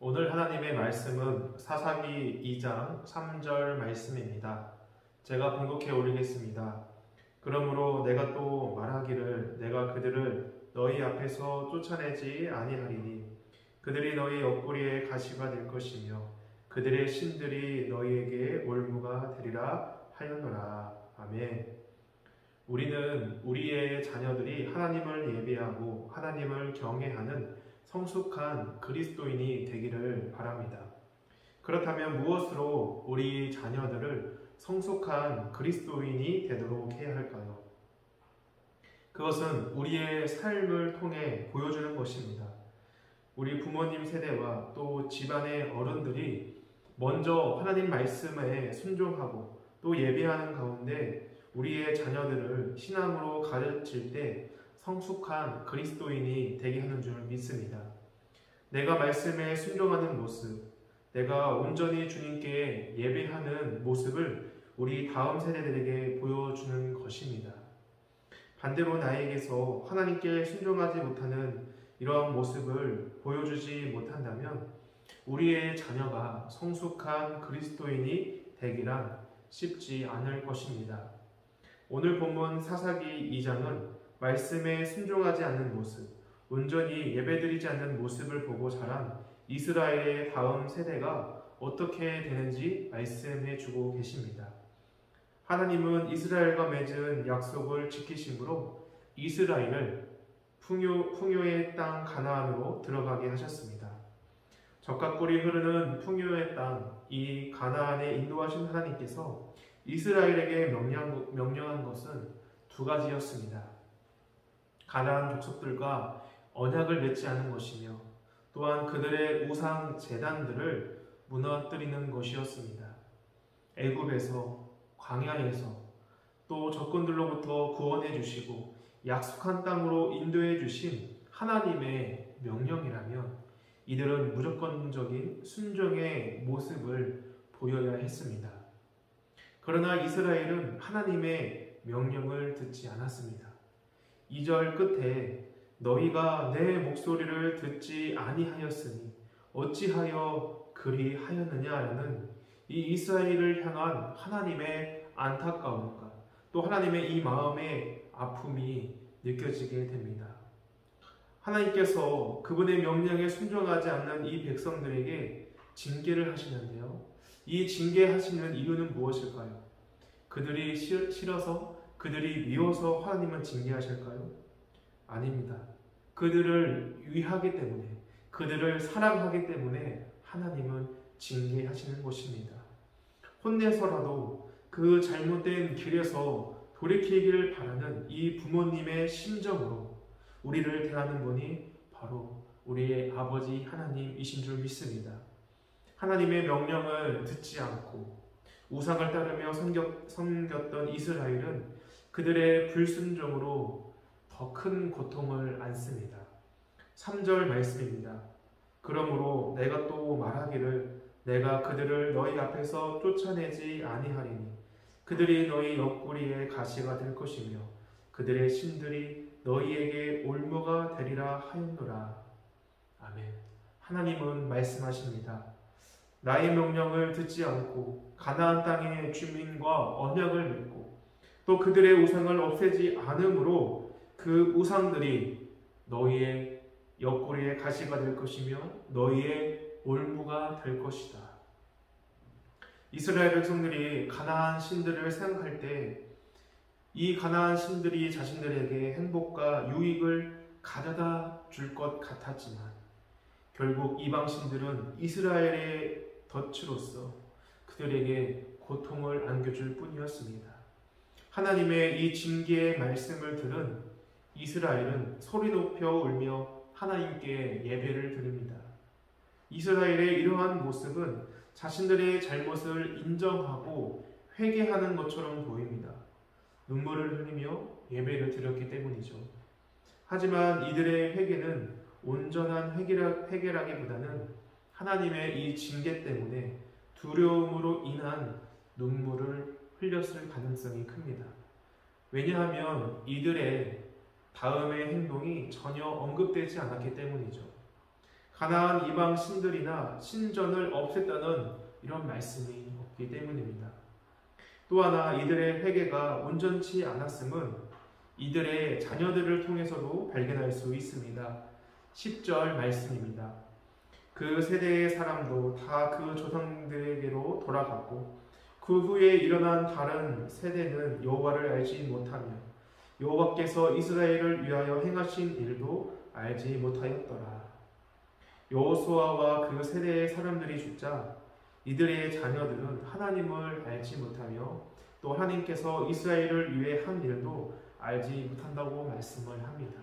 오늘 하나님의 말씀은 사사기 2장 3절 말씀입니다. 제가 봉독해 올리겠습니다. 그러므로 내가 또 말하기를 내가 그들을 너희 앞에서 쫓아내지 아니하리니 그들이 너희 옆구리에 가시가 될 것이며 그들의 신들이 너희에게 올무가 되리라 하였노라. 아멘. 우리는 우리의 자녀들이 하나님을 예배하고 하나님을 경외하는 성숙한 그리스도인이 되기를 바랍니다. 그렇다면 무엇으로 우리 자녀들을 성숙한 그리스도인이 되도록 해야 할까요? 그것은 우리의 삶을 통해 보여주는 것입니다. 우리 부모님 세대와 또 집안의 어른들이 먼저 하나님 말씀에 순종하고 또 예배하는 가운데 우리의 자녀들을 신앙으로 가르칠 때 성숙한 그리스도인이 되게 하는 줄 믿습니다. 내가 말씀에 순종하는 모습, 내가 온전히 주님께 예배하는 모습을 우리 다음 세대들에게 보여주는 것입니다. 반대로 나에게서 하나님께 순종하지 못하는 이러한 모습을 보여주지 못한다면 우리의 자녀가 성숙한 그리스도인이 되기란 쉽지 않을 것입니다. 오늘 본문 사사기 2장은 말씀에 순종하지 않는 모습, 온전히 예배드리지 않는 모습을 보고 자란 이스라엘의 다음 세대가 어떻게 되는지 말씀해 주고 계십니다. 하나님은 이스라엘과 맺은 약속을 지키심으로 이스라엘을 풍요의 땅 가나안으로 들어가게 하셨습니다. 젖과 꿀이 흐르는 풍요의 땅, 이 가나안에 인도하신 하나님께서 이스라엘에게 명령한 것은 두 가지였습니다. 가나안 족속들과 언약을 맺지 않은 것이며 또한 그들의 우상 제단들을 무너뜨리는 것이었습니다. 애굽에서, 광야에서 또 적군들로부터 구원해 주시고 약속한 땅으로 인도해 주신 하나님의 명령이라면 이들은 무조건적인 순종의 모습을 보여야 했습니다. 그러나 이스라엘은 하나님의 명령을 듣지 않았습니다. 2절 끝에 너희가 내 목소리를 듣지 아니하였으니 어찌하여 그리하였느냐라는 이 이스라엘을 향한 하나님의 안타까움과 또 하나님의 이 마음의 아픔이 느껴지게 됩니다. 하나님께서 그분의 명령에 순종하지 않는 이 백성들에게 징계를 하시는데요. 이 징계하시는 이유는 무엇일까요? 그들이 싫어서, 그들이 미워서 하나님은 징계하실까요? 아닙니다. 그들을 위하기 때문에, 그들을 사랑하기 때문에 하나님은 징계하시는 것입니다. 혼내서라도 그 잘못된 길에서 돌이키기를 바라는 이 부모님의 심정으로 우리를 대하는 분이 바로 우리의 아버지 하나님이신 줄 믿습니다. 하나님의 명령을 듣지 않고 우상을 따르며 섬겼던 이스라엘은 그들의 불순종으로 더 큰 고통을 안습니다. 3절 말씀입니다. 그러므로 내가 또 말하기를 내가 그들을 너희 앞에서 쫓아내지 아니하리니 그들이 너희 옆구리에 가시가 될 것이며 그들의 신들이 너희에게 올무가 되리라 하였노라. 아멘. 하나님은 말씀하십니다. 나의 명령을 듣지 않고 가나안 땅의 주민과 언약을 맺고 또 그들의 우상을 없애지 않으므로 그 우상들이 너희의 옆구리에 가시가 될 것이며 너희의 올무가 될 것이다. 이스라엘 백성들이 가나안 신들을 생각할 때 이 가나안 신들이 자신들에게 행복과 유익을 가져다 줄 것 같았지만 결국 이방 신들은 이스라엘의 덫으로서 그들에게 고통을 안겨줄 뿐이었습니다. 하나님의 이 징계의 말씀을 들은 이스라엘은 소리 높여 울며 하나님께 예배를 드립니다. 이스라엘의 이러한 모습은 자신들의 잘못을 인정하고 회개하는 것처럼 보입니다. 눈물을 흘리며 예배를 드렸기 때문이죠. 하지만 이들의 회개는 온전한 회개라기보다는 하나님의 이 징계 때문에 두려움으로 인한 눈물을 흘렸을 가능성이 큽니다. 왜냐하면 이들의 다음의 행동이 전혀 언급되지 않았기 때문이죠. 가나안 이방 신들이나 신전을 없앴다는 이런 말씀이 없기 때문입니다. 또 하나 이들의 회개가 온전치 않았음은 이들의 자녀들을 통해서도 발견할 수 있습니다. 10절 말씀입니다. 그 세대의 사람도 다 그 조상들에게로 돌아갔고 그 후에 일어난 다른 세대는 여호와를 알지 못하며 여호와께서 이스라엘을 위하여 행하신 일도 알지 못하였더라. 여호수아와 그 세대의 사람들이 죽자 이들의 자녀들은 하나님을 알지 못하며 또 하나님께서 이스라엘을 위해 한 일도 알지 못한다고 말씀을 합니다.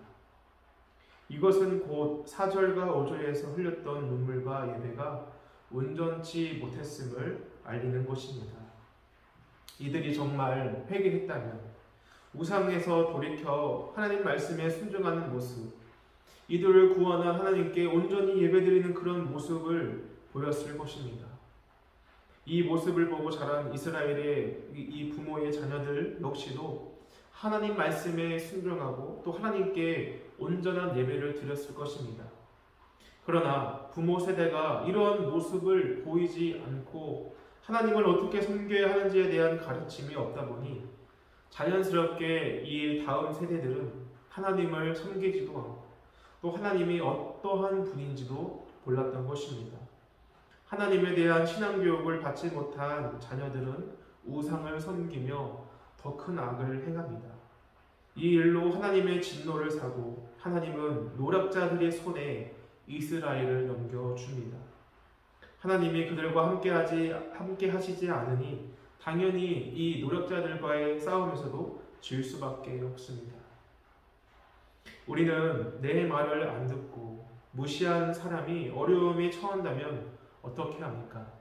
이것은 곧 4절과 5절에서 흘렸던 눈물과 예배가 온전치 못했음을 알리는 것입니다. 이들이 정말 회개했다면 우상에서 돌이켜 하나님 말씀에 순종하는 모습, 이들을 구원한 하나님께 온전히 예배드리는 그런 모습을 보였을 것입니다. 이 모습을 보고 자란 이스라엘의 이 부모의 자녀들 역시도 하나님 말씀에 순종하고 또 하나님께 온전한 예배를 드렸을 것입니다. 그러나 부모 세대가 이러한 모습을 보이지 않고 하나님을 어떻게 섬겨야 하는지에 대한 가르침이 없다 보니 자연스럽게 이 다음 세대들은 하나님을 섬기지도 않고 또 하나님이 어떠한 분인지도 몰랐던 것입니다. 하나님에 대한 신앙교육을 받지 못한 자녀들은 우상을 섬기며 더 큰 악을 행합니다. 이 일로 하나님의 진노를 사고 하나님은 노략자들의 손에 이스라엘을 넘겨줍니다. 하나님이 그들과 함께 하시지 않으니 당연히 이 노략자들과의 싸움에서도 질 수밖에 없습니다. 우리는 내 말을 안 듣고 무시한 사람이 어려움에 처한다면 어떻게 합니까?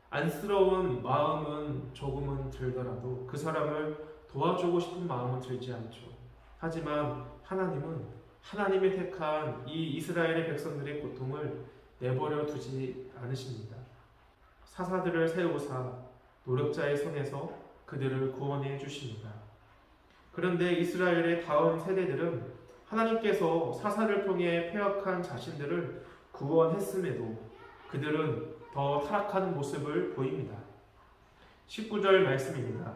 안쓰러운 마음은 조금은 들더라도 그 사람을 도와주고 싶은 마음은 들지 않죠. 하지만 하나님은 하나님이 택한 이 이스라엘의 백성들의 고통을 내버려 두지 않으십니다. 사사들을 세우사 노력자의 손에서 그들을 구원해 주십니다. 그런데 이스라엘의 다음 세대들은 하나님께서 사사를 통해 패역한 자신들을 구원했음에도 그들은 더 타락하는 모습을 보입니다. 19절 말씀입니다.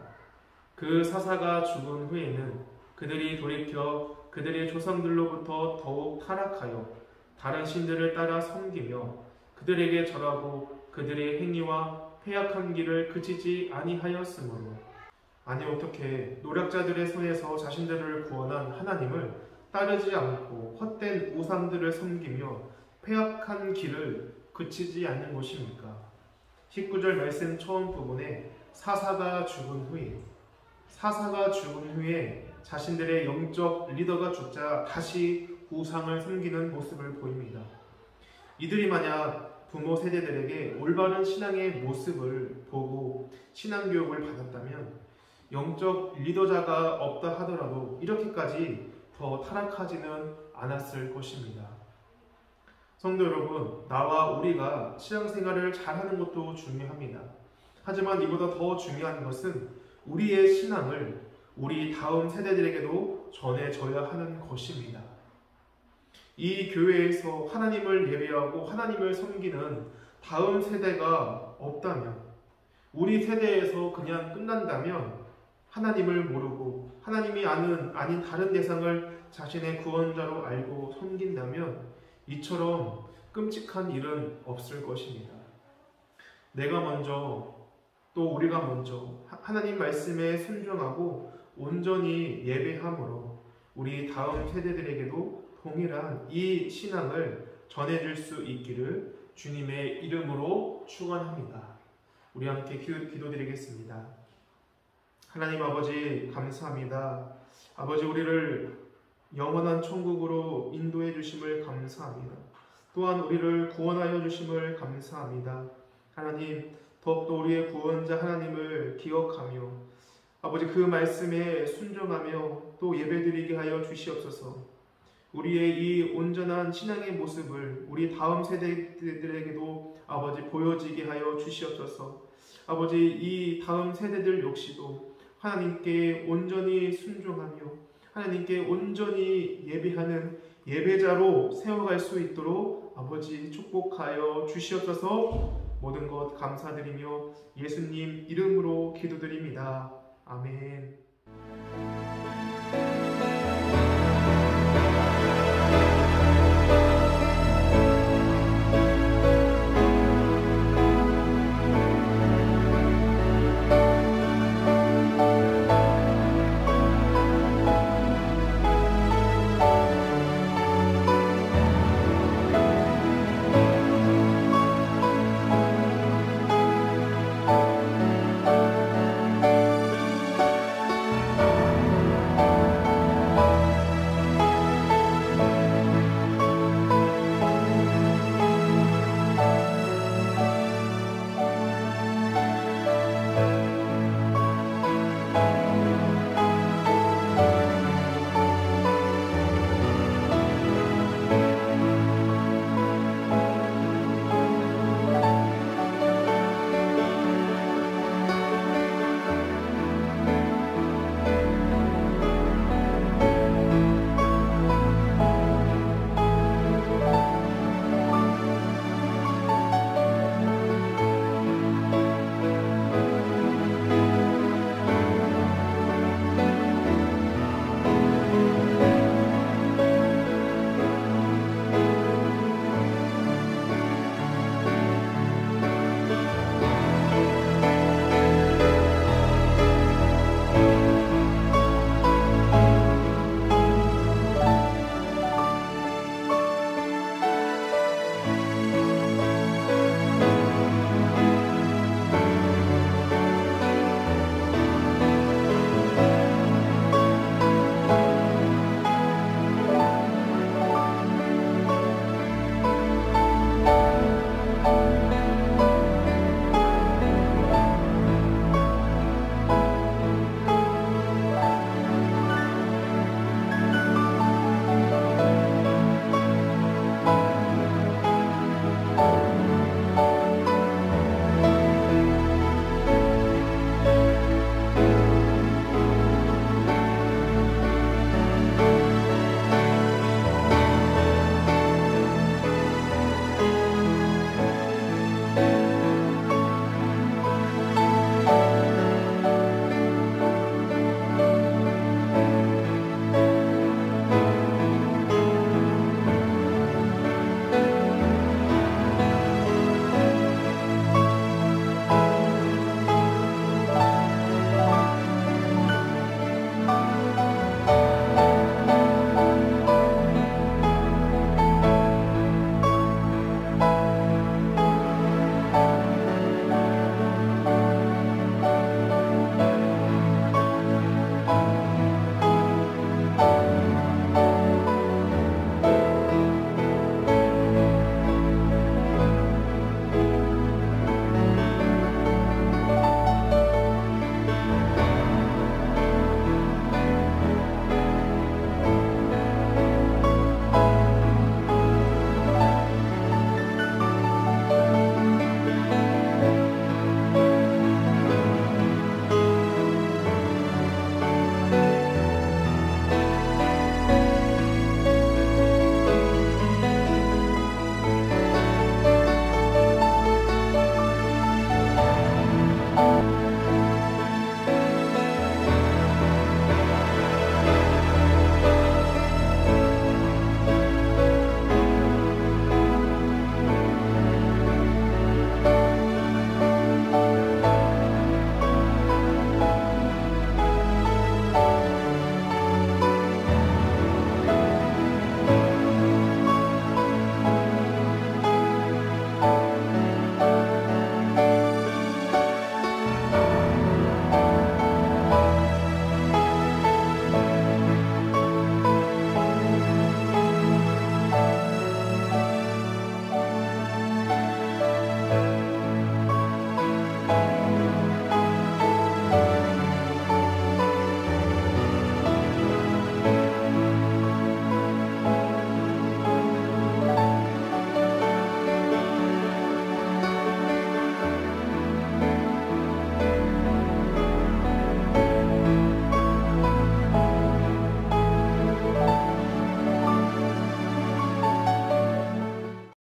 그 사사가 죽은 후에는 그들이 돌이켜 그들의 조상들로부터 더욱 타락하여 다른 신들을 따라 섬기며 그들에게 절하고 그들의 행위와 패역한 길을 그치지 아니하였으므로. 아니 어떻게 노략자들의 손에서 자신들을 구원한 하나님을 따르지 않고 헛된 우상들을 섬기며 패역한 길을 그치지 않는 것입니까? 19절 말씀 처음 부분에 사사가 죽은 후에 자신들의 영적 리더가 죽자 다시 우상을 섬기는 모습을 보입니다. 이들이 만약 부모 세대들에게 올바른 신앙의 모습을 보고 신앙교육을 받았다면 영적 리더자가 없다 하더라도 이렇게까지 더 타락하지는 않았을 것입니다. 성도 여러분, 나와 우리가 신앙생활을 잘하는 것도 중요합니다. 하지만 이보다 더 중요한 것은 우리의 신앙을 우리 다음 세대들에게도 전해줘야 하는 것입니다. 이 교회에서 하나님을 예배하고 하나님을 섬기는 다음 세대가 없다면, 우리 세대에서 그냥 끝난다면 하나님을 모르고 하나님이 아닌 다른 대상을 자신의 구원자로 알고 섬긴다면 이처럼 끔찍한 일은 없을 것입니다. 내가 먼저 또 우리가 먼저 하나님 말씀에 순종하고 온전히 예배함으로 우리 다음 세대들에게도 동일한 이 신앙을 전해줄 수 있기를 주님의 이름으로 축원합니다. 우리 함께 기도드리겠습니다. 하나님 아버지 감사합니다. 아버지 우리를 영원한 천국으로 인도해 주심을 감사합니다. 또한 우리를 구원하여 주심을 감사합니다. 하나님 더욱더 우리의 구원자 하나님을 기억하며 아버지 그 말씀에 순종하며 또 예배드리게 하여 주시옵소서. 우리의 이 온전한 신앙의 모습을 우리 다음 세대들에게도 아버지 보여지게 하여 주시옵소서. 아버지 이 다음 세대들 역시도 하나님께 온전히 순종하며 하나님께 온전히 예배하는 예배자로 세워갈 수 있도록 아버지 축복하여 주시옵소서. 모든 것 감사드리며 예수님 이름으로 기도드립니다. 아멘.